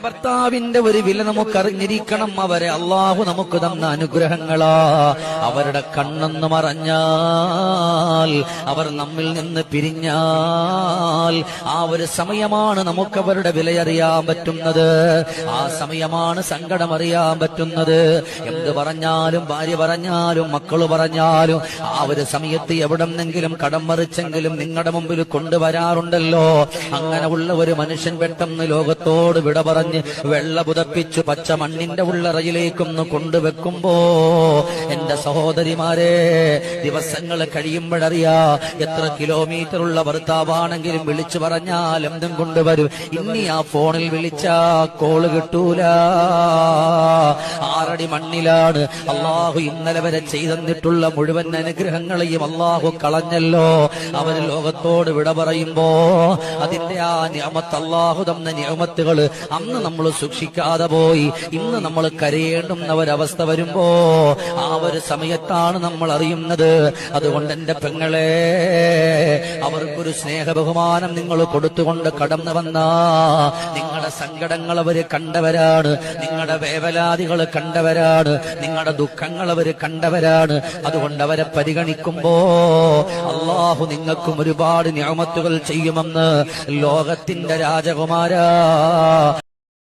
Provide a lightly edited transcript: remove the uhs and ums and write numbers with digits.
ഭർത്താവിന്റെ ഒരു വില നമുക്കറിഞ്ഞിരിക്കണം. അവരെ അള്ളാഹു നമുക്ക് തന്ന അനുഗ്രഹങ്ങളാ. അവരുടെ കണ്ണെന്ന് മറഞ്ഞാൽ, അവർ നമ്മിൽ നിന്ന് പിരിഞ്ഞാൽ, ആ ഒരു സമയമാണ് നമുക്ക് അവരുടെ വിലയറിയാൻ പറ്റുന്നത്. ആ സമയമാണ് സങ്കടമറിയാൻ പറ്റുന്നത്. എന്ത് പറഞ്ഞാലും, ഭാര്യ പറഞ്ഞാലും, മക്കള് പറഞ്ഞാലും, ആ ഒരു സമയത്ത് എവിടെന്നെങ്കിലും കടം മറിച്ചെങ്കിലും നിങ്ങളുടെ മുമ്പിൽ കൊണ്ടുവരാറുണ്ടല്ലോ. അങ്ങനെ ഉള്ള ഒരു മനുഷ്യൻ പെട്ടെന്ന് ലോകത്തോട് വിട പറഞ്ഞ് വെള്ള പുതപ്പിച്ചു പച്ച മണ്ണിന്റെ ഉള്ളറയിലേക്കൊന്ന് കൊണ്ടുവെക്കുമ്പോ, എന്റെ സഹോദരിമാരെ, ദിവസങ്ങൾ കഴിയുമ്പോഴറിയാ എത്ര കിലോമീറ്റർ ഉള്ള ഭർത്താവാണെങ്കിലും വിളിച്ചു പറഞ്ഞാൽ എന്തും കൊണ്ടുവരും. ഇനി ആ ഫോണിൽ വിളിച്ചാ കോള് കിട്ടൂല. 6 അടി മണ്ണിലാണ്. അള്ളാഹു ഇന്നലെ വരെ ചെയ്തെന്നിട്ടുള്ള മുഴുവൻ അനുഗ്രഹങ്ങളെയും അള്ളാഹു കളഞ്ഞല്ലോ. അവർ ലോകത്തോട് വിട പറയുമ്പോ അതിന്റെ ആ നിഅമത്ത്, അള്ളാഹു തന്ന നിഅമത്തുകൾ അന്ന് നമ്മൾ സൂക്ഷിക്കാതെ പോയി. ഇന്ന് നമ്മൾ കരയേണ്ടുന്ന ഒരവസ്ഥ വരുമ്പോ ആ ഒരു സമയത്താണ് നമ്മൾ അറിയുന്നത്. അതുകൊണ്ട് എന്റെ പെങ്ങളെ, അവർക്കൊരു സ്നേഹ ബഹുമാനം നിങ്ങൾ കൊടുത്തുകൊണ്ട് കടന്നു വന്ന, നിങ്ങളുടെ സങ്കടങ്ങൾ അവര് കണ്ടവരാണ്, നിങ്ങളുടെ വേവലാതികൾ കണ്ടവരാണ്, നിങ്ങളുടെ ദുഃഖങ്ങൾ അവര് കണ്ടവരാണ്. അതുകൊണ്ട് അവരെ പരിഗണിക്കുമ്പോ അള്ളാഹു നിങ്ങൾക്കും ഒരുപാട് നിഅമത്തുകൾ ചെയ്യുമെന്ന് ലോകത്തിന്റെ രാജകുമാരാ